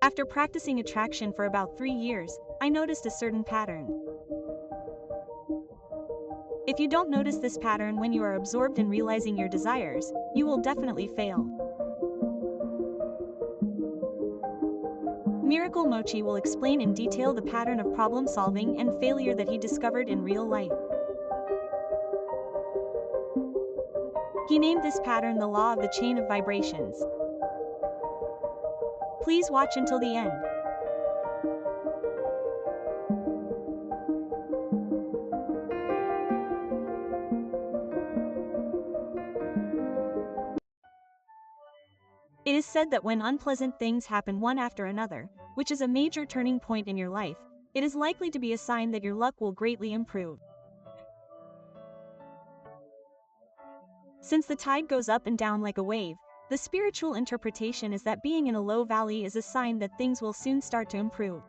After practicing attraction for about 3 years, I noticed a certain pattern. If you don't notice this pattern when you are absorbed in realizing your desires, you will definitely fail. Miracle Mochi will explain in detail the pattern of problem solving and failure that he discovered in real life. He named this pattern the law of the chain of vibrations. Please watch until the end. It is said that when unpleasant things happen one after another, which is a major turning point in your life, it is likely to be a sign that your luck will greatly improve. Since the tide goes up and down like a wave, the spiritual interpretation is that being in a low valley is a sign that things will soon start to improve.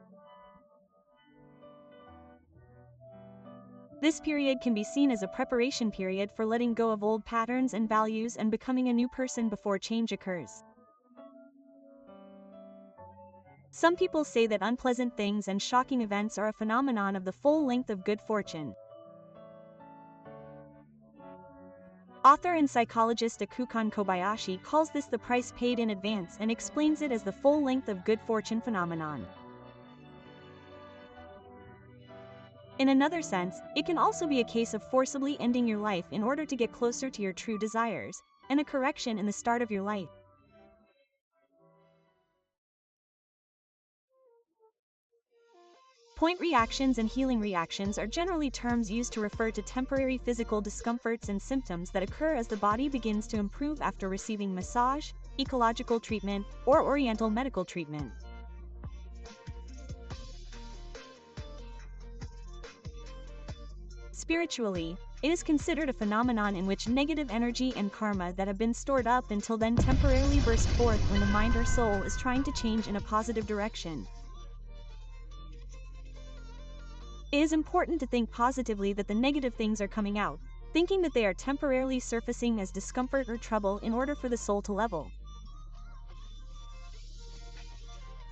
This period can be seen as a preparation period for letting go of old patterns and values and becoming a new person before change occurs. Some people say that unpleasant things and shocking events are a phenomenon of the full length of good fortune. Author and psychologist Akukon Kobayashi calls this the price paid in advance and explains it as the full length of good fortune phenomenon. In another sense, it can also be a case of forcibly ending your life in order to get closer to your true desires, and a correction in the start of your life. Point reactions and healing reactions are generally terms used to refer to temporary physical discomforts and symptoms that occur as the body begins to improve after receiving massage, ecological treatment, or oriental medical treatment. Spiritually, it is considered a phenomenon in which negative energy and karma that have been stored up until then temporarily burst forth when the mind or soul is trying to change in a positive direction. It is important to think positively that the negative things are coming out, thinking that they are temporarily surfacing as discomfort or trouble in order for the soul to level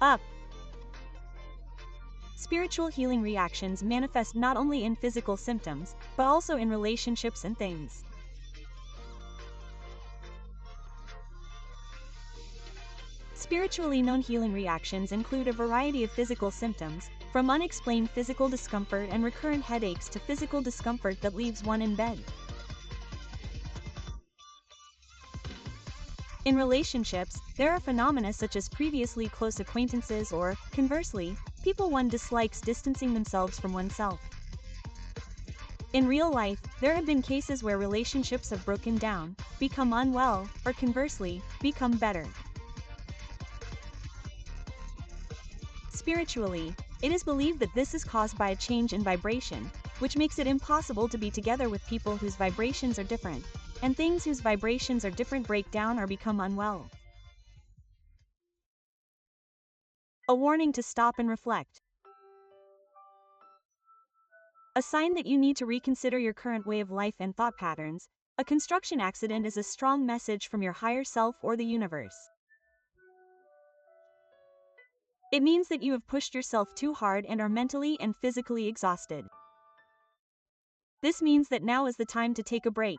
up. Spiritual healing reactions manifest not only in physical symptoms, but also in relationships and things. Spiritually known healing reactions include a variety of physical symptoms, from unexplained physical discomfort and recurrent headaches to physical discomfort that leaves one in bed. In relationships, there are phenomena such as previously close acquaintances or, conversely, people one dislikes distancing themselves from oneself. In real life, there have been cases where relationships have broken down, become unwell, or conversely, become better. Spiritually, it is believed that this is caused by a change in vibration, which makes it impossible to be together with people whose vibrations are different, and things whose vibrations are different break down or become unwell. A warning to stop and reflect. A sign that you need to reconsider your current way of life and thought patterns. A construction accident is a strong message from your higher self or the universe. It means that you have pushed yourself too hard and are mentally and physically exhausted. This means that now is the time to take a break.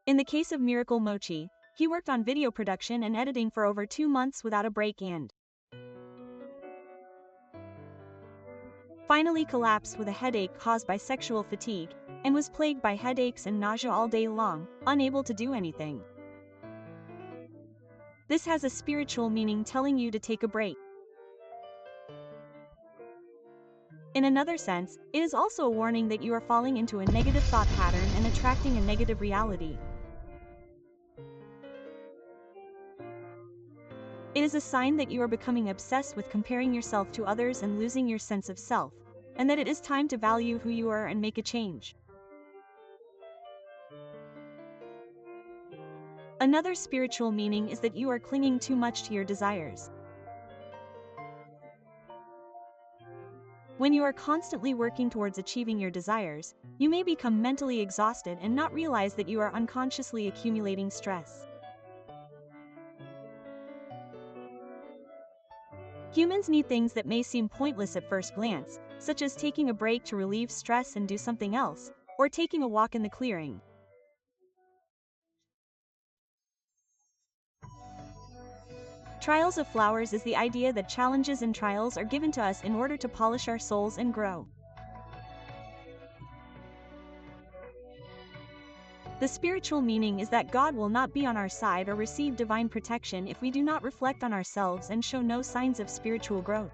In the case of Miracle Mochi, he worked on video production and editing for over 2 months without a break and finally collapsed with a headache caused by sexual fatigue, and was plagued by headaches and nausea all day long, unable to do anything. This has a spiritual meaning telling you to take a break. In another sense, it is also a warning that you are falling into a negative thought pattern and attracting a negative reality. It is a sign that you are becoming obsessed with comparing yourself to others and losing your sense of self, and that it is time to value who you are and make a change. Another spiritual meaning is that you are clinging too much to your desires. When you are constantly working towards achieving your desires, you may become mentally exhausted and not realize that you are unconsciously accumulating stress. Humans need things that may seem pointless at first glance, such as taking a break to relieve stress and do something else, or taking a walk in the clearing. Trials of flowers is the idea that challenges and trials are given to us in order to polish our souls and grow. The spiritual meaning is that God will not be on our side or receive divine protection if we do not reflect on ourselves and show no signs of spiritual growth.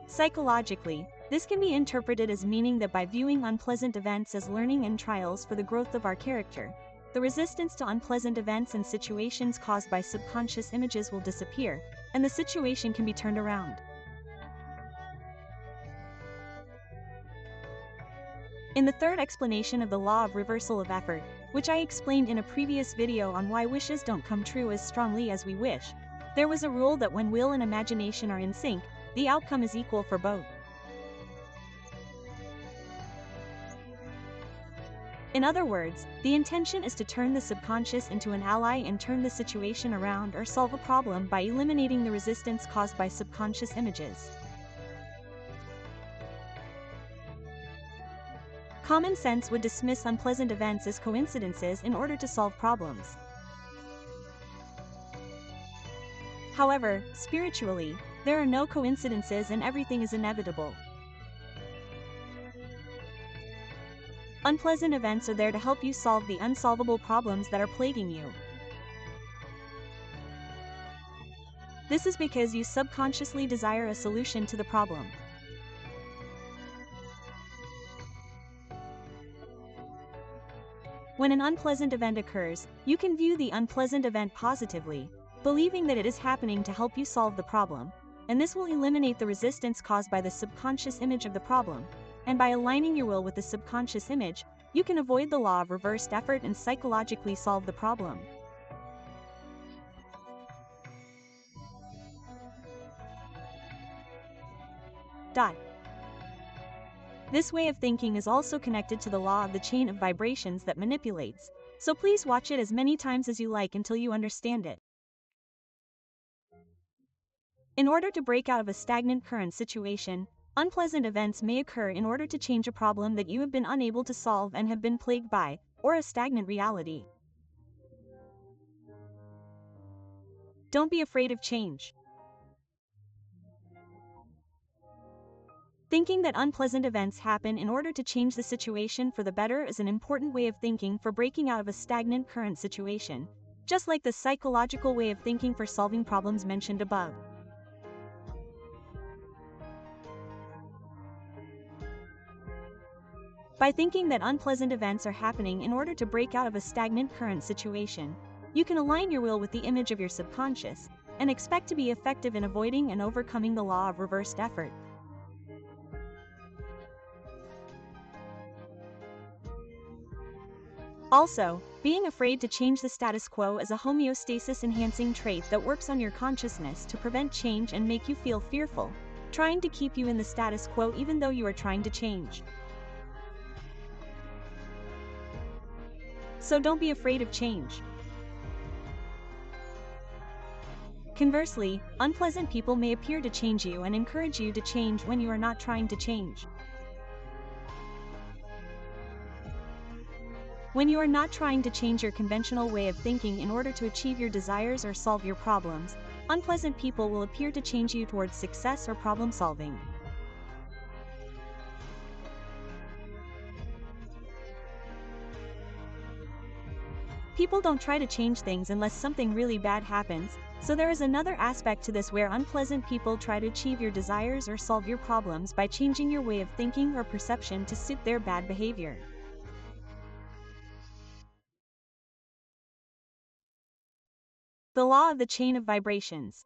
Psychologically, this can be interpreted as meaning that by viewing unpleasant events as learning and trials for the growth of our character, the resistance to unpleasant events and situations caused by subconscious images will disappear, and the situation can be turned around. In the third explanation of the law of reversal of effort, which I explained in a previous video on why wishes don't come true as strongly as we wish, there was a rule that when will and imagination are in sync, the outcome is equal for both. In other words, the intention is to turn the subconscious into an ally and turn the situation around or solve a problem by eliminating the resistance caused by subconscious images. Common sense would dismiss unpleasant events as coincidences in order to solve problems. However, spiritually, there are no coincidences and everything is inevitable. Unpleasant events are there to help you solve the unsolvable problems that are plaguing you. This is because you subconsciously desire a solution to the problem. When an unpleasant event occurs, you can view the unpleasant event positively, believing that it is happening to help you solve the problem, and this will eliminate the resistance caused by the subconscious image of the problem, and by aligning your will with the subconscious image, you can avoid the law of reversed effort and psychologically solve the problem. This way of thinking is also connected to the law of the chain of vibrations that manipulates, so please watch it as many times as you like until you understand it. In order to break out of a stagnant current situation, unpleasant events may occur in order to change a problem that you have been unable to solve and have been plagued by, or a stagnant reality. Don't be afraid of change. Thinking that unpleasant events happen in order to change the situation for the better is an important way of thinking for breaking out of a stagnant current situation, just like the psychological way of thinking for solving problems mentioned above. By thinking that unpleasant events are happening in order to break out of a stagnant current situation, you can align your will with the image of your subconscious, and expect to be effective in avoiding and overcoming the law of reversed effort. Also, being afraid to change the status quo is a homeostasis-enhancing trait that works on your consciousness to prevent change and make you feel fearful, trying to keep you in the status quo even though you are trying to change. So don't be afraid of change. Conversely, unpleasant people may appear to change you and encourage you to change when you are not trying to change. When you are not trying to change your conventional way of thinking in order to achieve your desires or solve your problems, unpleasant people will appear to change you towards success or problem solving. People don't try to change things unless something really bad happens, so there is another aspect to this where unpleasant people try to achieve your desires or solve your problems by changing your way of thinking or perception to suit their bad behavior. The law of the chain of vibrations.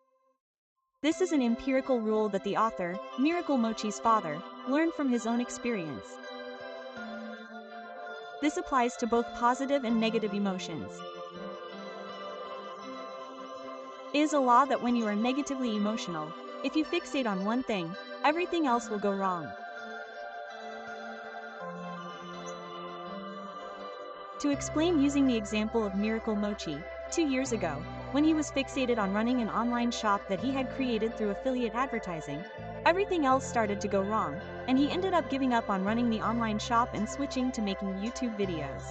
This is an empirical rule that the author, Miracle Mochi's father, learned from his own experience. This applies to both positive and negative emotions. It is a law that when you are negatively emotional, if you fixate on one thing, everything else will go wrong. To explain using the example of Miracle Mochi, 2 years ago, when he was fixated on running an online shop that he had created through affiliate advertising, everything else started to go wrong, and he ended up giving up on running the online shop and switching to making YouTube videos.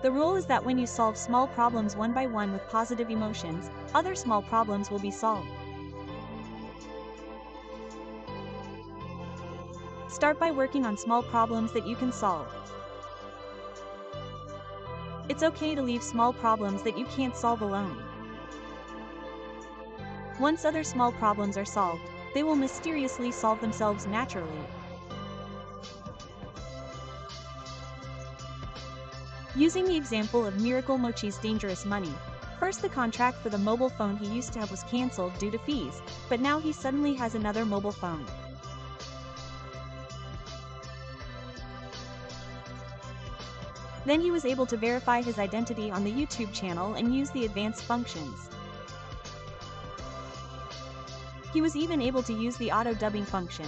The rule is that when you solve small problems one by one with positive emotions, other small problems will be solved. Start by working on small problems that you can solve. It's okay to leave small problems that you can't solve alone. Once other small problems are solved, they will mysteriously solve themselves naturally. Using the example of Miracle Mochi's Dangerous Money, first the contract for the mobile phone he used to have was cancelled due to fees, but now he suddenly has another mobile phone. Then he was able to verify his identity on the YouTube channel and use the advanced functions. He was even able to use the auto-dubbing function.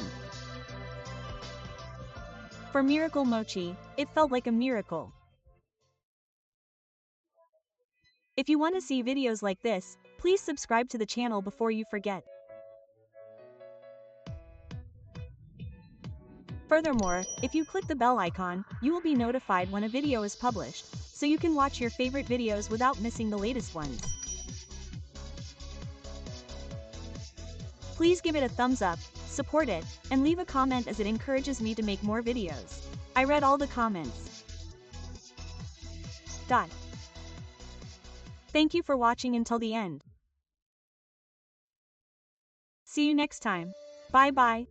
For Miracle Mochi, it felt like a miracle. If you want to see videos like this, please subscribe to the channel before you forget. Furthermore, if you click the bell icon, you will be notified when a video is published, so you can watch your favorite videos without missing the latest ones. Please give it a thumbs up, support it, and leave a comment as it encourages me to make more videos. I read all the comments. Thank you for watching until the end. See you next time. Bye bye.